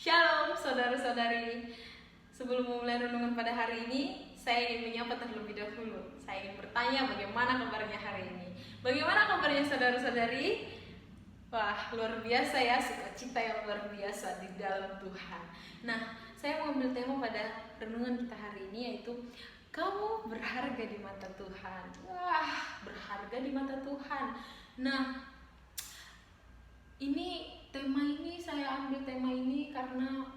Shalom saudara-saudari. Sebelum memulai renungan pada hari ini, saya ingin menyapa terlebih dahulu. Saya ingin bertanya bagaimana kabarnya hari ini. Bagaimana kabarnya saudara-saudari? Wah, luar biasa ya, sukacita yang luar biasa di dalam Tuhan. Nah, saya mau ambil tema pada renungan kita hari ini, yaitu kamu berharga di mata Tuhan. Wah, berharga di mata Tuhan. Nah, saya ambil tema ini karena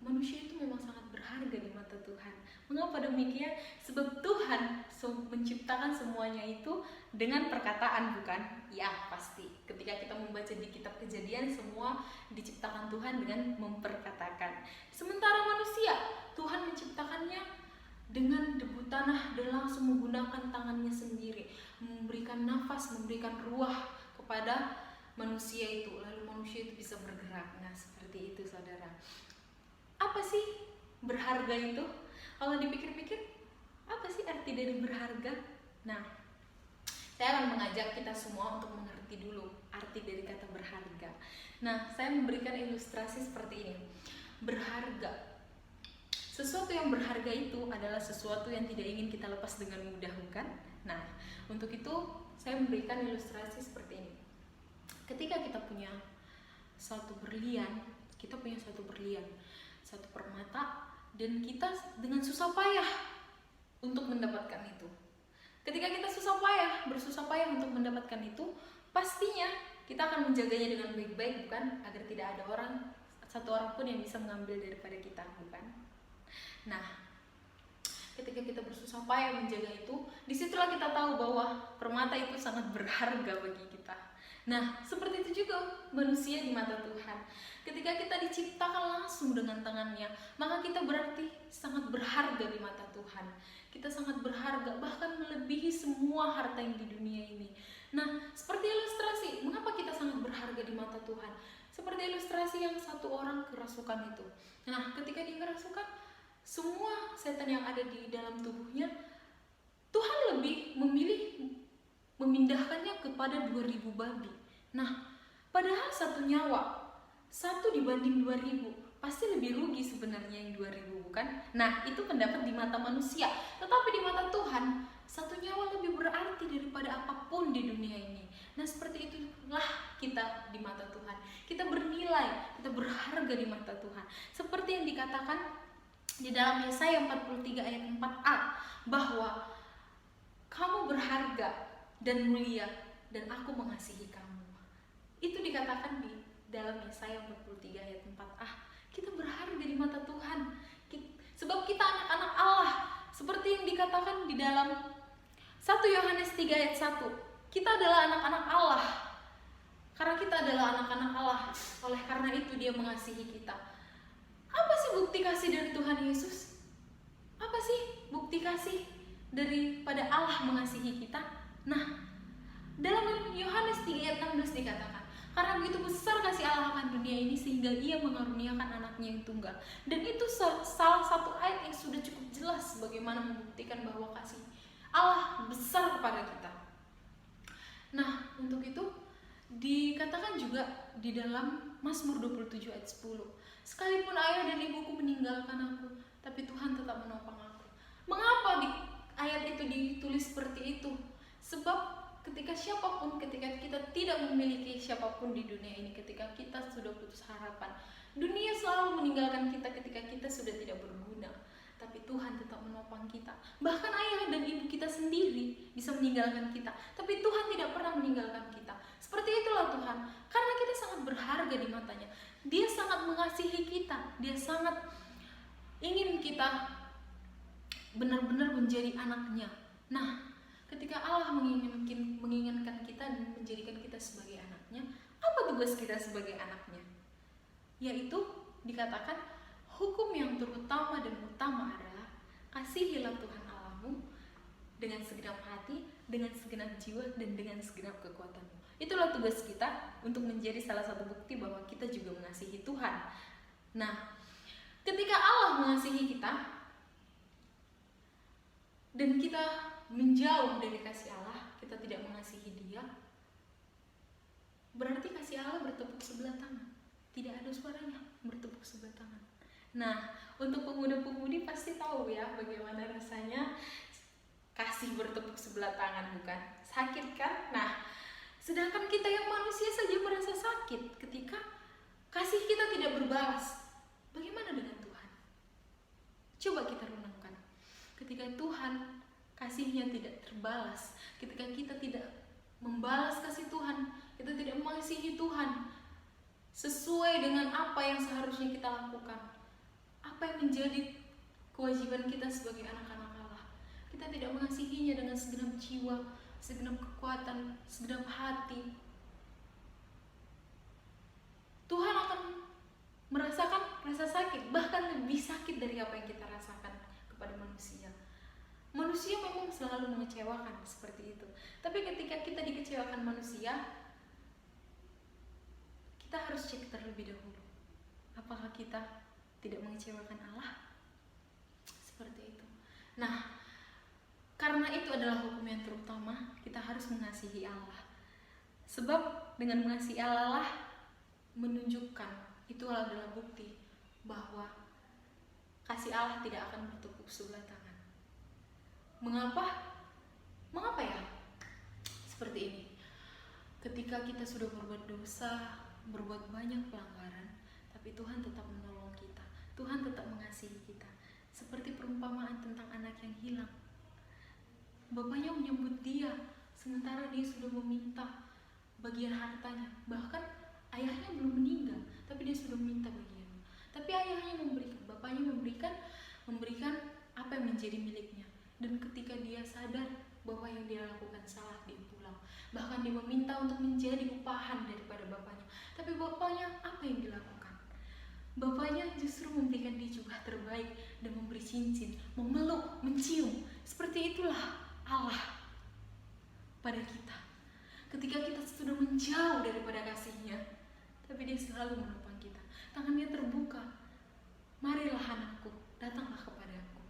manusia itu memang sangat berharga di mata Tuhan. Mengapa demikian? Sebab Tuhan menciptakan semuanya itu dengan perkataan, bukan? Ya, pasti. Ketika kita membaca di kitab Kejadian, semua diciptakan Tuhan dengan memperkatakan. Sementara manusia, Tuhan menciptakannya dengan debu tanah dan langsung menggunakan tangannya sendiri, memberikan nafas, memberikan ruah kepada manusia itu, lalu manusia itu bisa bergerak. Nah, seperti itu saudara. Apa sih berharga itu? Kalau dipikir-pikir, apa sih arti dari berharga? Nah, saya akan mengajak kita semua untuk mengerti dulu arti dari kata berharga. Nah, saya memberikan ilustrasi seperti ini. Berharga, sesuatu yang berharga itu adalah sesuatu yang tidak ingin kita lepas dengan mudah, bukan? Nah, untuk itu saya memberikan ilustrasi seperti ini. Ketika kita punya satu berlian, satu permata, dan kita dengan susah payah untuk mendapatkan itu. Ketika kita bersusah payah untuk mendapatkan itu, pastinya kita akan menjaganya dengan baik-baik, bukan? Agar tidak ada satu orang pun yang bisa mengambil daripada kita, bukan? Nah, ketika kita bersusah payah menjaga itu, disitulah kita tahu bahwa permata itu sangat berharga bagi kita. Nah, seperti itu juga manusia di mata Tuhan. Ketika kita diciptakan langsung dengan tangannya, maka kita berarti sangat berharga di mata Tuhan. Kita sangat berharga, bahkan melebihi semua harta yang di dunia ini. Nah, seperti ilustrasi, mengapa kita sangat berharga di mata Tuhan? Seperti ilustrasi yang satu orang kerasukan itu. Nah, ketika dia kerasukan, semua setan yang ada di dalam tubuhnya, Tuhan lebih memilih memindahkannya kepada 2000 babi. Nah, padahal satu nyawa, 1 dibanding 2000, pasti lebih rugi sebenarnya yang 2000, bukan? Nah, itu pendapat di mata manusia. Tetapi di mata Tuhan, satu nyawa lebih berarti daripada apapun di dunia ini. Nah, seperti itulah kita di mata Tuhan. Kita bernilai, kita berharga di mata Tuhan. Seperti yang dikatakan di dalam Yesaya 43 ayat 4a, bahwa kamu berharga dan mulia dan aku mengasihi kamu. Itu dikatakan di dalam Yesaya 43 ayat 4a. Kita berharga di mata Tuhan sebab kita anak-anak Allah, seperti yang dikatakan di dalam 1 Yohanes 3 ayat 1. Kita adalah anak-anak Allah. Karena kita adalah anak-anak Allah, oleh karena itu Dia mengasihi kita. Apa sih bukti kasih dari Tuhan Yesus? Apa sih bukti kasih daripada Allah mengasihi kita? Nah, dalam Yohanes 3 ayat 16 dikatakan, karena begitu besar kasih Allah akan dunia ini sehingga Ia mengaruniakan anaknya yang tunggal. Dan itu salah satu ayat yang sudah cukup jelas bagaimana membuktikan bahwa kasih Allah besar kepada kita. Nah, untuk itu dikatakan juga di dalam Mazmur 27 ayat 10, sekalipun ayah dan ibuku meninggalkan aku, tapi Tuhan tetap menopang aku. Mengapa ayat itu ditulis seperti itu? Sebab ketika kita tidak memiliki siapapun di dunia ini, ketika kita sudah putus harapan, dunia selalu meninggalkan kita ketika kita sudah tidak berguna, tapi Tuhan tetap menopang kita. Bahkan ayah dan ibu kita sendiri bisa meninggalkan kita, tapi Tuhan tidak pernah meninggalkan kita. Seperti itulah Tuhan, karena kita sangat berharga di matanya. Dia sangat mengasihi kita, Dia sangat ingin kita benar-benar menjadi anaknya. Nah, ketika Allah menginginkan kita dan menjadikan kita sebagai anaknya, apa tugas kita sebagai anaknya? Yaitu dikatakan hukum yang terutama dan utama adalah kasihilah Tuhan Allahmu dengan segenap hati, dengan segenap jiwa, dan dengan segenap kekuatanmu. Itulah tugas kita untuk menjadi salah satu bukti bahwa kita juga mengasihi Tuhan. Nah, ketika Allah mengasihi kita dan kita menjauh dari kasih Allah, kita tidak mengasihi Dia, berarti kasih Allah bertepuk sebelah tangan. tidak ada suaranya bertepuk sebelah tangan. Nah, untuk pemuda-pemudi pasti tahu ya bagaimana rasanya kasih bertepuk sebelah tangan, bukan? Sakit kan? Nah, sedangkan kita yang manusia saja merasa sakit ketika kasih kita tidak berbalas. Bagaimana dengan Tuhan? Coba kita renungkan. Ketika Tuhan kasihnya tidak terbalas, ketika kita tidak membalas kasih Tuhan, kita tidak mengasihi Tuhan sesuai dengan apa yang seharusnya kita lakukan, apa yang menjadi kewajiban kita sebagai anak-anak Allah. Kita tidak mengasihinya dengan segenap jiwa, segenap kekuatan, segenap hati. Tuhan akan merasakan rasa sakit, bahkan lebih sakit dari apa yang kita rasakan kepada manusia. Manusia memang selalu mengecewakan seperti itu. Tapi ketika kita dikecewakan manusia, kita harus cek terlebih dahulu. Apakah kita tidak mengecewakan Allah? Seperti itu. Nah, karena itu adalah hukum yang terutama, kita harus mengasihi Allah. Sebab dengan mengasihi Allah lah menunjukkan, itu adalah bukti bahwa kasih Allah tidak akan bertepuk sebelah tangan. Mengapa? Mengapa ya? Seperti ini. Ketika kita sudah berbuat dosa, berbuat banyak pelanggaran, tapi Tuhan tetap menolong kita. Tuhan tetap mengasihi kita. Seperti perumpamaan tentang anak yang hilang. Bapaknya menyebut dia, sementara dia sudah meminta bagian hartanya. Bahkan ayahnya belum meninggal, tapi dia sudah meminta bagiannya. Tapi ayahnya memberikan, bapaknya memberikan apa yang menjadi miliknya. Dan ketika dia sadar bahwa yang dia lakukan salah, dia pulang. Bahkan dia meminta untuk menjadi upahan daripada bapaknya. Tapi bapaknya apa yang dilakukan? Bapaknya justru memberikan dia jubah terbaik dan memberi cincin, memeluk, mencium. Seperti itulah Allah pada kita. Ketika kita sudah menjauh daripada kasih-Nya, tapi dia selalu menopang kita. Tangannya terbuka. Marilah anakku, datanglah kepadaku.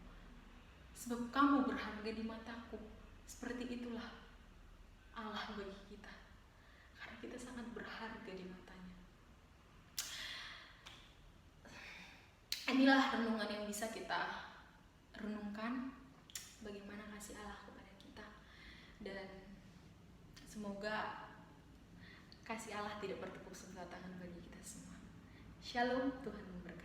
Sebab kamu berharga di mataku. Seperti itulah Allah bagi kita. Karena kita sangat berharga di matanya. Inilah renungan yang bisa kita renungkan. Bagaimana kasih Allah kepada kita. Dan semoga kasih Allah tidak bertepuk sebelah tangan bagi kita semua. Shalom, Tuhan memberkati.